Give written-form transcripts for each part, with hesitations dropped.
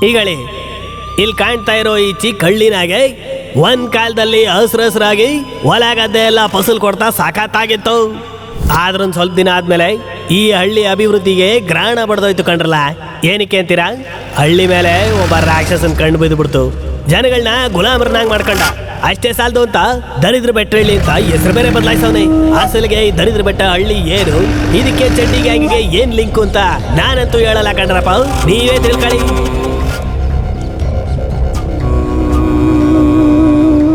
ಈಗಳಿ ಇಲ್ಲಿ ಕಾಣ್ತಾ ಇರೋ ಈ ಚಿಕ್ಕ ಹಳ್ಳಿನಾಗೆ ಒಂದ್ ಕಾಲದಲ್ಲಿ ಹಸ್ರಾಗಿ ಹೊಲ ಗದ್ದೆ ಎಲ್ಲ ಫಸಲ್ ಕೊಡ್ತಾ ಸಾಕಾಗಿತ್ತು. ಆದ್ರೂ ಸ್ವಲ್ಪ ದಿನ ಆದ್ಮೇಲೆ ಈ ಹಳ್ಳಿ ಅಭಿವೃದ್ಧಿಗೆ ಗ್ರಹಣ ಬಡ್ದೋಯ್ತು ಕಂಡ್ರಲ್ಲ. ಏನಕ್ಕೆ ಅಂತೀರಾ? ಹಳ್ಳಿ ಮೇಲೆ ಒಬ್ಬ ರಾಕ್ಷಸನ್ ಕಂಡು ಬಿದ್ದುಬಿಡ್ತು. ಜನಗಳನ್ನ ಗುಲಾಮರನ್ನಾಗಿ ಮಾಡ್ಕೊಂಡ. ಅಷ್ಟೇ ಸಾಲದು ಅಂತ ದರಿದ್ರ ಬೆಟ್ಟ ಹಳ್ಳಿ ಅಂತ ಹೆಸರು ಬೇರೆ ಬದಲಾಯಿಸವನೆ. ಅಸಲಿಗೆ ಈ ದರಿದ್ರ ಬೆಟ್ಟ ಹಳ್ಳಿ ಏನು, ಇದಕ್ಕೆ ಚಡ್ಡಿ ಗ್ಯಾಂಗಿಗೆ ಏನ್ ಲಿಂಕು ಅಂತ ನಾನಂತೂ ಹೇಳಲ್ಲ ಕಂಡ್ರಪ್ಪ, ನೀವೇ ತಿಳ್ಕೊಳ್ಳಿ.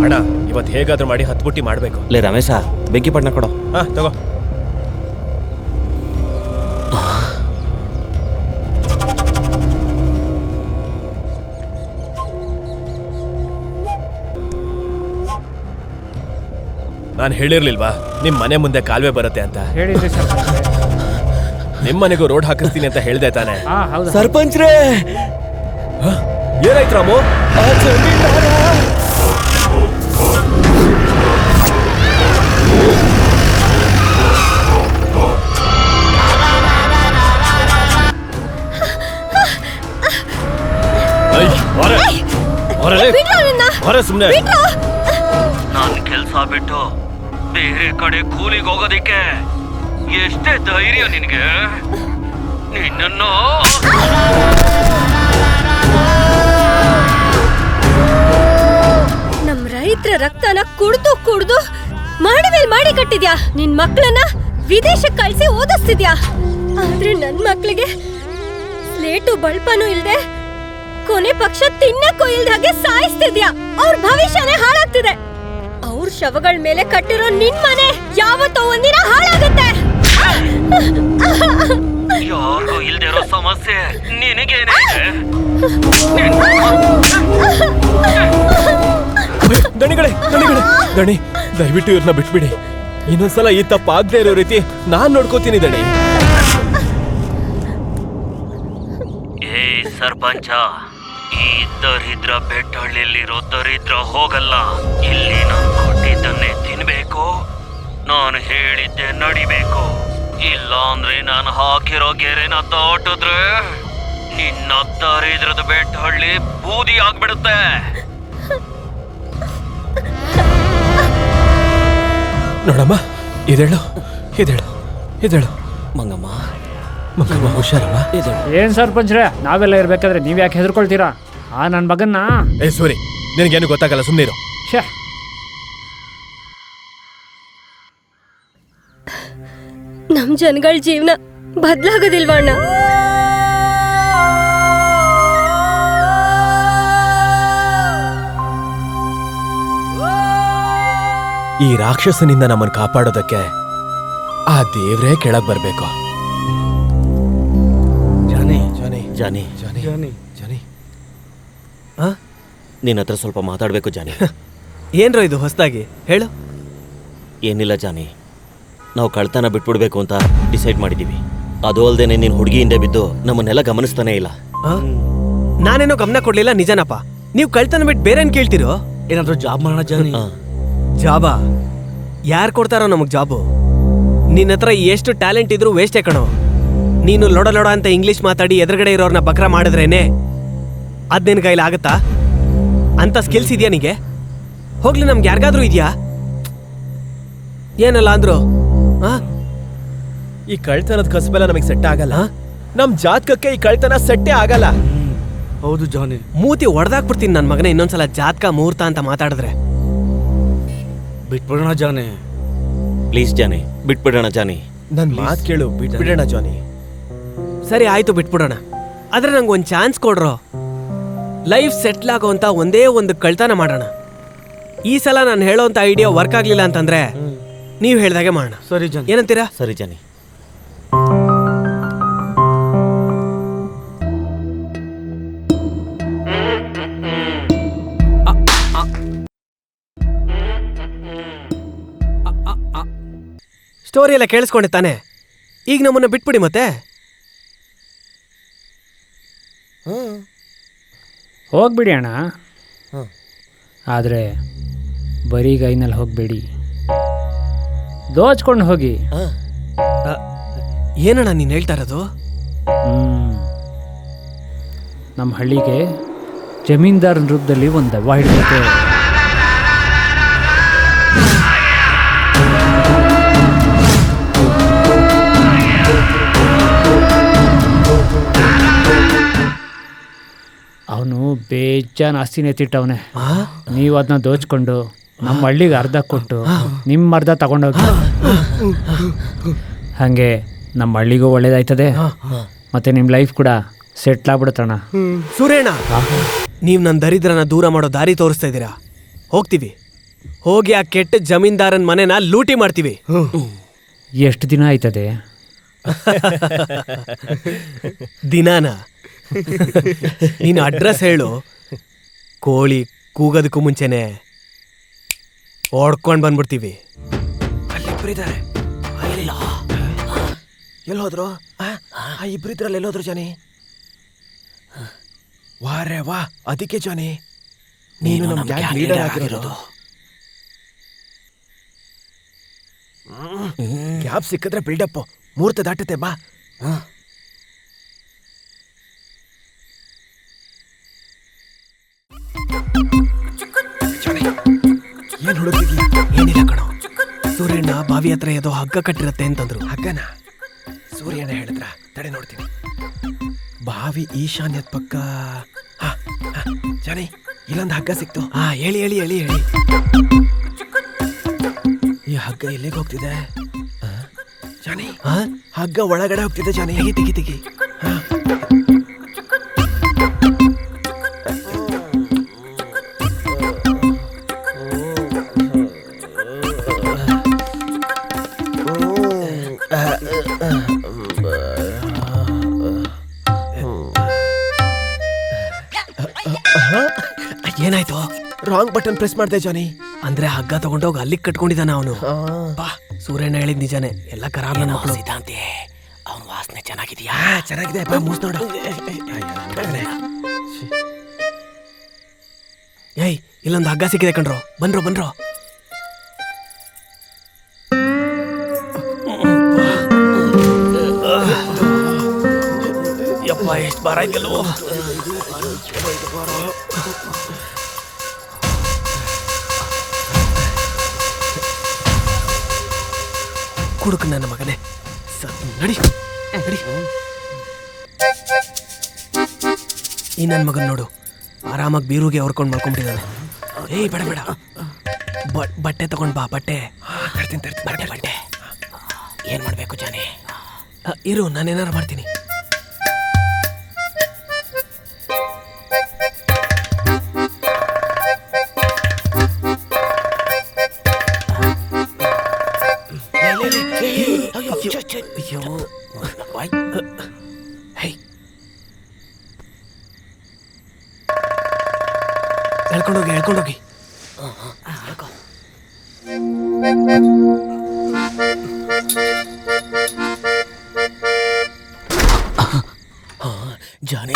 ಅಣ್ಣ, ಇವತ್ತು ಹೇಗಾದ್ರೂ ಮಾಡಿ 10 ಬುಟ್ಟಿ ಮಾಡ್ಬೇಕು. ಲೇ ರಮೇಶ, ಬೆಂಕಿ ಪಟ್ನ ಕೊಡು. ಹಾ ತಗೋ. ನಾನು ಹೇಳಿರ್ಲಿಲ್ವಾ ನಿಮ್ ಮನೆ ಮುಂದೆ ಕಾಲುವೆ ಬರುತ್ತೆ ಅಂತ? ಹೇಳಿದ್ರಿ ಸರ್ಪಂಚ್ರೆ. ನಿಮ್ ಮನೆಗೂ ರೋಡ್ ಹಾಕಿಸ್ತೀನಿ ಅಂತ ಹೇಳ್ದೆ ತಾನೆ? ಸರ್ಪಂಚ್ರೇ, ಏನಾಯ್ತು ರಾಮು? ಸುಮ್ನೆ ನಾನು ಕೆಲಸ ಬಿಟ್ಟು ಬೇರೆ ಕಡೆ ಕೂಲಿಗೆ ಹೋಗೋದಿಕ್ಕೆ ಎಷ್ಟೇ ಧೈರ್ಯ ನಿನಗೆ? ನಿನ್ನನ್ನು ನಮ್ ರೈತರ ರಕ್ತನ ಕುಡ್ದು ಮಾಡಿ ಕಟ್ಟಿದ್ಯಾ. ನಿನ್ ಮಕ್ಳನ್ನ ವಿದೇಶಕ್ಕೆ ಕಳ್ಸಿ ಓದಿಸ್ತಿದ್ಯಾ. ಆದ್ರೆ ನನ್ ಮಕ್ಳಿಗೆ ಸ್ಲೇಟು ಬಲ್ಪನೂ ಇಲ್ದೆ ಕೊನೆ ಪಕ್ಷ ತಿನ್ನಕ್ಕೂ ಇಲ್ದಾಗೆ ಸಾಯಿಸ್ತಿದ್ಯಾ. ಅವ್ರ ಭವಿಷ್ಯನೇ ಹಾಳಾಗ್ತಿದೆ. ಅವ್ರ ಶವಗಳ ಮೇಲೆ ಕಟ್ಟಿರೋ ನಿನ್ ಮನೆ ಯಾವತ್ತೋ ಒಂದಿನ ಹಾಳಾಗುತ್ತೆ. ಯಾರಿಗೂ ಇಲ್ದೇ ಇರೋ ಸಮಸ್ಯೆ ನಿನಗೇನೆ? ದಣಿ, ದಯವಿಟ್ಟು ಇವ್ರನ್ನ ಬಿಟ್ಬಿಡಿ. ಇನ್ನೊಂದ್ಸಲ ಈ ತಪ್ಪ ಆಗದೆ ಇರೋ ರೀತಿ ನಾನ್ ನೋಡ್ಕೋತೀನಿ ದಣಿ. ಏ ಸರ್ಪಂಚ, ಈ ದರಿದ್ರ ಬೆಟ್ಟಹಳ್ಳಿಯಲ್ಲಿರೋ ದರಿದ್ರ ಹೋಗಲ್ಲ. ಇಲ್ಲಿ ನಾನು ಕೊಟ್ಟಿದ್ದನ್ನೇ ತಿನ್ಬೇಕು, ನಾನು ಹೇಳಿದ್ದೆ ನಡಿಬೇಕು. ಇಲ್ಲ ಅಂದ್ರೆ ನಾನು ಹಾಕಿರೋ ಗೆರೆನ ದಾಟಿದ್ರೆ ನಿನ್ನ ದರಿದ್ರದ ಬೆಟ್ಟಹಳ್ಳಿ ಬೂದಿ ಆಗ್ಬಿಡುತ್ತೆ. ನೋಡಮ್ಮ, ಇದೆಳು ಮಂಗಮ್ಮ, ಹುಷಾರಮ್ಮ. ಏನ್ ಸರ್ಪಂಚ್ರೆ, ನಾವೆಲ್ಲ ಇರ್ಬೇಕಾದ್ರೆ ನೀವ್ ಯಾಕೆ ಹೆದರ್ಕೊಳ್ತೀರಾ? ನನ್ ಮಗನ್ನ ಏ ಸೂರಿ, ನಿನಗೇನು ಗೊತ್ತಾಗಲ್ಲ, ಸುಮ್ಮನಿರು. ನಮ್ ಜನಗಳ ಜೀವನ ಬದಲಾಗೋದಿಲ್ವಾ ಅಣ್ಣ? ಈ ರಾಕ್ಷಸನಿಂದ ನಮ್ಮನ್ನು ಕಾಪಾಡೋದಕ್ಕೆ ಆ ದೇವ್ರೇ ಕೆಳಗ್ ಬರ್ಬೇಕು. ಜಾನಿ, ನಿನ್ನ ಹತ್ರ ಸ್ವಲ್ಪ ಮಾತಾಡ್ಬೇಕು ಜಾನಿ. ಏನ್ರೋ ಇದು ಹೊಸದಾಗಿ ಹೇಳು? ಏನಿಲ್ಲ ಜಾನಿ, ನಾವು ಕಳ್ತನ ಬಿಟ್ಬಿಡ್ಬೇಕು ಅಂತ ಡಿಸೈಡ್ ಮಾಡಿದೀವಿ. ಅದು ಅಲ್ದೇನೆ ನೀನ್ ಹುಡುಗಿ ಹಿಂದೆ ಬಿದ್ದು ನಮ್ಮನ್ನೆಲ್ಲ ಗಮನಿಸ್ತಾನೆ ಇಲ್ಲ. ನಾನೇನೋ ಗಮನ ಕೊಡ್ಲಿಲ್ಲ, ನಿಜನಪ್ಪ. ನೀವು ಕಳ್ತನ ಬಿಟ್ಟು ಬೇರೆ ಕೇಳ್ತಿರೋ? ಏನಾದ್ರೂ ಜಾಬ್ ಮಾಡೋಣ ಜಾನಿ. ಜಾಬಾ? ಯಾರು ಕೊಡ್ತಾರೋ ನಮಗ್ ಜಾಬು? ನಿನ್ನ ಹತ್ರ ಎಷ್ಟು ಟ್ಯಾಲೆಂಟ್ ಇದ್ರು ವೇಸ್ಟೇ ಕಣೋ. ನೀನು ಲೊಡ ಅಂತ ಇಂಗ್ಲಿಷ್ ಮಾತಾಡಿ ಎದುರುಗಡೆ ಇರೋರ್ನ ಬಕ್ರ ಮಾಡಿದ್ರೇನೆ ಅದ್ ನಿನ್ ಕೈಲಿ ಆಗತ್ತಾ? ಅಂತ ಸ್ಕಿಲ್ಸ್ ಇದೆಯಾ ನಿಗೆ? ಹೋಗ್ಲಿ, ನಮ್ಗೆ ಯಾರಿಗಾದ್ರೂ ಇದೆಯಾ? ಏನಲ್ಲ ಅಂದ್ರು ಈ ಕಳ್ತನದ ಕಸಬೆಲ್ಲ ನಮಗೆ ಸೆಟ್ ಆಗಲ್ಲ. ನಮ್ ಜಾತಕಕ್ಕೆ ಈ ಕಳ್ತನ ಸೆಟ್ಟೇ ಆಗಲ್ಲ. ಹೌದು ಜಾನಿ, ಮೂತಿ ಹೊಡೆದಾಕ್ಬಿಡ್ತೀನಿ ನನ್ನ ಮಗನ. ಇನ್ನೊಂದ್ಸಲ ಜಾತಕ ಮುಹೂರ್ತ ಅಂತ ಮಾತಾಡಿದ್ರೆ ಬಿಟ್ಬಿಡೋಣ ಜಾನಿ. ಪ್ಲೀಸ್ ಜಾನಿ, ಬಿಟ್ಬಿಡೋಣ ಜಾನಿ. ನನ್ ಮಾತು ಕೇಳು, ಬಿಟ್ಬಿಡೋಣ ಜಾನಿ. ಸರಿ ಆಯ್ತು, ಬಿಟ್ಬಿಡೋಣ. ಆದ್ರೆ ನಂಗೆ ಒಂದು ಚಾನ್ಸ್ ಕೊಡ್ರೋ. ಲೈಫ್ ಸೆಟ್ಲ್ ಆಗೋ ಅಂತ ಒಂದೇ ಒಂದು ಕಳ್ತನ ಮಾಡೋಣ. ಈ ಸಲ ನಾನು ಹೇಳೋಂಥ ಐಡಿಯಾ ವರ್ಕ್ ಆಗ್ಲಿಲ್ಲ ಅಂತಂದ್ರೆ ನೀವು ಹೇಳ್ದಾಗೆ ಮಾಡೋಣ. ಸರಿ ಜಾನಿ, ಏನಂತೀರಾ? ಸರಿ ಜಾನಿ. ಸ್ಟೋರಿ ಎಲ್ಲ ಕೇಳಿಸ್ಕೊಂಡೆ ತಾನೆ? ಈಗ ನಮ್ಮನ್ನ ಬಿಟ್ಬಿಡಿ ಮತ್ತೆ. ಹೋಗ್ಬಿಡಿ ಅಣ್ಣ, ಆದರೆ ಬರೀ ಗೈನಲ್ಲಿ ಹೋಗಬೇಡಿ, ದೋಚ್ಕೊಂಡು ಹೋಗಿ. ಏನಣ್ಣ ನೀನು ಹೇಳ್ತಾ ಇರೋದು? ನಮ್ಮ ಹಳ್ಳಿಗೆ ಜಮೀನ್ದಾರನ ರೂಪದಲ್ಲಿ ಒಂದು ದೆವ್ವ ಹಿಡಿದೈತೆ. ಅವನು ಬೇಜಾನ್ ಆಸ್ತಿನ ಎತ್ತಿಟ್ಟವನೆ. ನೀವು ಅದನ್ನ ದೋಚ್ಕೊಂಡು ನಮ್ಮ ಹಳ್ಳಿಗೆ ಅರ್ಧ ಕೊಟ್ಟು ನಿಮ್ಮ ಅರ್ಧ ತಗೊಂಡೋಗಿ, ಹಾಗೆ ನಮ್ಮ ಹಳ್ಳಿಗೂ ಒಳ್ಳೇದಾಯ್ತದೆ, ಮತ್ತೆ ನಿಮ್ಮ ಲೈಫ್ ಕೂಡ ಸೆಟ್ಲ್ ಆಗ್ಬಿಡುತ್ತಣ್ಣ. ಸೂರ್ಯಣ್ಣ, ನೀವು ನನ್ನ ದರಿದ್ರನ ದೂರ ಮಾಡೋ ದಾರಿ ತೋರಿಸ್ತಾ ಇದ್ದೀರಾ. ಹೋಗ್ತೀವಿ, ಹೋಗಿ ಆ ಕೆಟ್ಟ ಜಮೀನ್ದಾರನ ಮನೆನ ಲೂಟಿ ಮಾಡ್ತೀವಿ. ಎಷ್ಟು ದಿನ ಆಯ್ತದೆ? ದಿನಾನ? ನೀನು ಅಡ್ರೆಸ್ ಹೇಳು, ಕೋಳಿ ಕೂಗೋದಕ್ಕೂ ಮುಂಚೆನೆ ಓಡ್ಕೊಂಡು ಬಂದ್ಬಿಡ್ತೀವಿ. ಅಲ್ಲಿಬ್ಬರಿದ್ದಾರೆ. ಎಲ್ಲೋದ್ರು? ಆ ಇಬ್ಬರಿದ್ರಲ್ಲಿ ಎಲ್ಲೋದ್ರು ಜಾನಿ? ವಾರೇ ವಾ, ಅದಕ್ಕೆ ಜಾನಿ ನೀನು ನಮ್ಮ ಗ್ಯಾಂಗ್ ಲೀಡರ್ ಆಗಿರೋದು. ಗ್ಯಾಪ್ ಸಿಕ್ಕಿದ್ರೆ ಬಿಲ್ಡಪ್. ಮುಹೂರ್ತ ದಾಟುತ್ತೆ, ಬಾ. ಏನ್ ಹುಡುಗಿದ್ಯಾ? ಏನಿಲ್ಲ ಕಣೋ, ಸೂರ್ಯಣ್ಣ ಬಾವಿ ಹತ್ರ ಏದೋ ಹಗ್ಗ ಕಟ್ಟಿರತ್ತೆ ಅಂತಂದ್ರು. ಹಗ್ಗನ? ಸೂರ್ಯನ ಹೇಳಿದ್ರ? ತಡೆ ನೋಡ್ತೀನಿ. ಬಾವಿ ಈಶಾನ್ಯದ ಪಕ್ಕ. ಜಾನಿ, ಇಲ್ಲೊಂದು ಹಗ್ಗ ಸಿಕ್ತು. ಹೇಳಿ ಹೇಳಿ ಹೇಳಿ ಹೇಳಿ. ಈ ಹಗ್ಗ ಎಲ್ಲಿಗೆ ಹೋಗ್ತಿದೆ ಜಾನಿ? ಹಗ್ಗ ಒಳಗಡೆ ಹೋಗ್ತಿದೆ ಜಾನಿ. ತೆಗಿ ತೆಗಿ ತೆಗಿ. ಏನಾಯ್ತು? ರಾಂಗ್ ಬಟನ್ ಪ್ರೆಸ್ ಮಾಡ್ದೆ ಜಾನಿ. ಅಂದ್ರೆ ಹಗ್ಗ ತಗೊಂಡೋಗಿ ಅಲ್ಲಿಗೆ ಕಟ್ಕೊಂಡಿದ್ದಾನ ಅವನು. ಬಾ, ಸೂರ್ಯಣ್ಣ ಹೇಳಿದ್ ನಿಜಾನೆ, ಎಲ್ಲ ಕರಾಬ್ ನನ್ನ ಮಕ್ಕಳು. ಸಿದ್ಧಾಂತಿ, ಅವನ ವಾಸನೆ ಚೆನ್ನಾಗಿದೆಯಾ? ಚೆನ್ನಾಗಿದೆ, ಬಾ ಮೂಸ್ ನೋಡು. ಏಯ್, ಇಲ್ಲೊಂದು ಹಗ್ಗ ಸಿಕ್ಕಿದೆ ಕಣ್ರೋ. ಬನ್ರೋ ಬನ್ರೋ. ಯಪ್ಪ, ಎಷ್ಟು ಬಾರ ಆಯ್ತಲ್ವೋ. ಕುಡುಕು ನನ್ನ ಮಗನೇ. ನಡಿ ನಡಿ. ಈ ನನ್ನ ಮಗನ್ ನೋಡು, ಆರಾಮಾಗಿ ಬೀರುಗೆ ಹೊರ್ಕೊಂಡು ಮಲ್ಕೊಂಡ್ಬಿಟ್ಟಿದ್ದಾನೆ. ಏಯ್, ಬೇಡ ಬೇಡ, ಬಟ್ಟೆ ತಗೊಂಡ್ ಬಾ. ಬಟ್ಟೆ ಬಟ್ಟೆ ಬಟ್ಟೆ ಏನ್ ಮಾಡ್ಬೇಕು ಜಾನಿ? ಇರು, ನಾನೇನಾರು ಮಾಡ್ತೀನಿ. ಹೇಳ್ಕೊಂಡೋಗಿ ಹೇಳ್ಕೊಂಡೋಗಿ. ಜಾನಿ,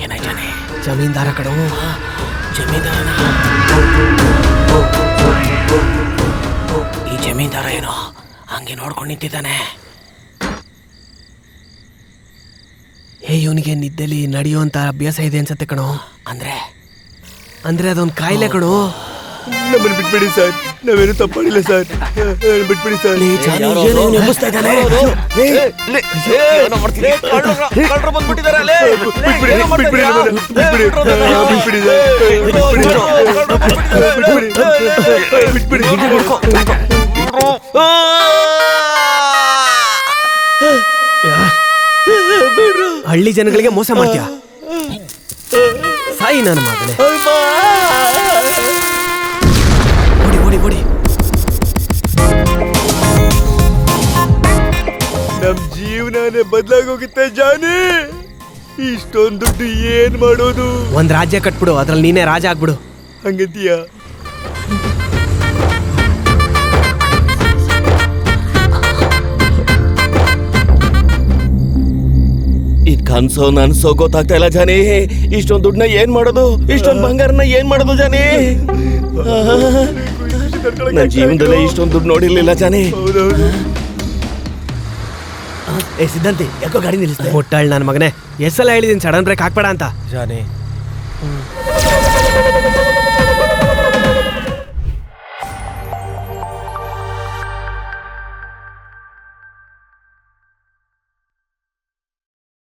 ಏನಾಯ್ತು ಜಾನಿ? ಜಮೀನ್ದಾರ ಕಡೆ. ಜಮೀನ್ದಾರನ? ಈ ಜಮೀನ್ದಾರ ಏನೋ ಹಂಗೆ ನೋಡ್ಕೊಂಡು ನಿಂತಿದ್ದಾನೆ. ಇವನಿಗೆ ನಿದ್ದೆಲಿ ನಡೆಯುವಂತ ಅಭ್ಯಾಸ ಇದೆ ಅನ್ಸತ್ತೆ ಕಣೋ. ಅಂದ್ರೆ ಅದೊಂದು ಕಾಯಿಲೆ ಕಣೋ. ನಮ್ಮನ್ನು ಬಿಟ್ಬಿಡಿ ಸರ್, ನಾವೇನು ತಪ್ಪಾಡಿಲ್ಲ ಸರ್, ಬಿಟ್ಬಿಡಿ ಸರ್. ಹಳ್ಳಿ ಜನಗಳಿಗೆ ಮೋಸ ಮಾಡ್ತೀಯ? ಸಾಯಿ ನನ್ನ ಮಗನೇ. ಓಡಿ ಓಡಿ ಓಡಿ. ನಮ್ ಜೀವನನೇ ಬದಲಾಗೋಗುತ್ತೆ ಜಾನಿ. ಇಷ್ಟೊಂದು ದುಡ್ಡು ಏನ್ ಮಾಡೋದು? ಒಂದ್ ರಾಜ್ಯ ಕಟ್ಬಿಡು, ಅದ್ರಲ್ಲಿ ನೀನೇ ರಾಜ ಆಗ್ಬಿಡು. ಹಂಗಂತೀಯ? ಇದು ಕನ್ಸೋ ನನ್ಸೋ ಗೊತ್ತಾಗ್ತಾ ಇಲ್ಲ ಜಾನಿ. ಇಷ್ಟೊಂದು ದುಡ್ಡನ್ನ ಏನ್ ಮಾಡೋದು, ಇಷ್ಟೊಂದು ಬಂಗಾರನ ಏನ್ ಮಾಡೋದು ಜಾನಿ? ನನ್ನ ಜೀವನದಲ್ಲೇ ಇಷ್ಟೊಂದು ದುಡ್ಡು ನೋಡಿರ್ಲಿಲ್ಲ ಜಾನಿ. ಸಿದ್ಧಾಂತಿ ಯಾಕೋ ಗಾಡಿ ನಿಲ್ಲಿಸ್ದೆ? ಮುಟ್ಟಾಳ್ ನನ್ನ ಮಗನೇ, ಎಷ್ಟೆಲ್ಲ ಹೇಳಿದೀನಿ ಸಡನ್ ಬ್ರೇಕ್ ಹಾಕ್ಬೇಡ ಅಂತ. ಜಾನಿ